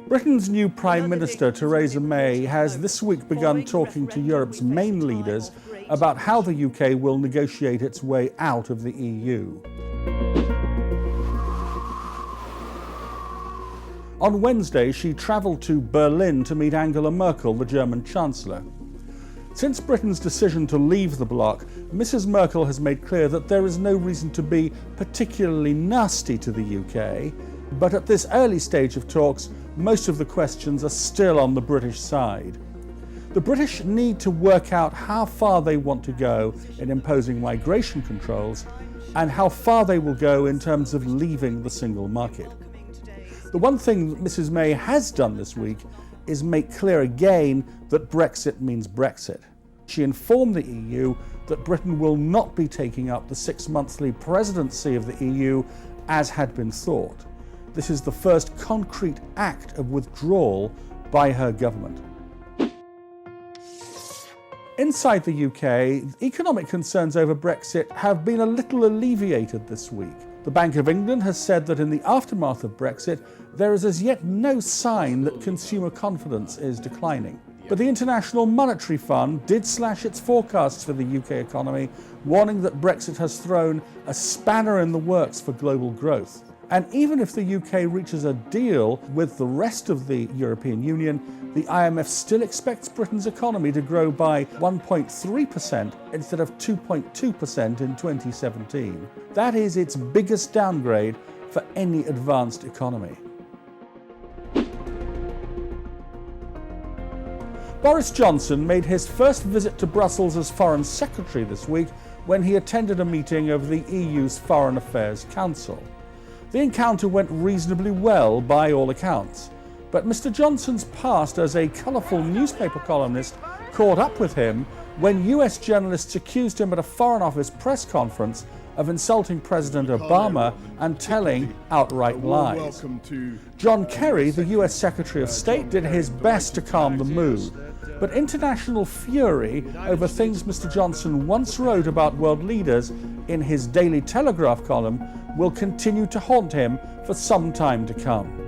Britain's new Prime Minister, Theresa May, has this week begun talking to Europe's main leaders about how the UK will negotiate its way out of the EU. On Wednesday, she travelled to Berlin to meet Angela Merkel, the German Chancellor. Since Britain's decision to leave the bloc, Mrs. Merkel has made clear that there is no reason to be particularly nasty to the UK, but at this early stage of talks, most of the questions are still on the British side. The British need to work out how far they want to go in imposing migration controls and how far they will go in terms of leaving the single market. The one thing that Mrs. May has done this week is make clear again that Brexit means Brexit. She informed the EU that Britain will not be taking up the 6-monthly presidency of the EU as had been thought. This is the first concrete act of withdrawal by her government. Inside the UK, economic concerns over Brexit have been a little alleviated this week. The Bank of England has said that in the aftermath of Brexit, there is as yet no sign that consumer confidence is declining. But the International Monetary Fund did slash its forecasts for the UK economy, warning that Brexit has thrown a spanner in the works for global growth. And even if the UK reaches a deal with the rest of the European Union, the IMF still expects Britain's economy to grow by 1.3% instead of 2.2% in 2017. That is its biggest downgrade for any advanced economy. Boris Johnson made his first visit to Brussels as Foreign Secretary this week when he attended a meeting of the EU's Foreign Affairs Council. The encounter went reasonably well by all accounts, but Mr. Johnson's past as a colourful newspaper columnist caught up with him when US journalists accused him at a Foreign Office press conference of insulting President Obama and telling outright lies. John Kerry, the US Secretary of State, did his best to calm the mood, but international fury over things Mr. Johnson once wrote about world leaders in his Daily Telegraph column will continue to haunt him for some time to come.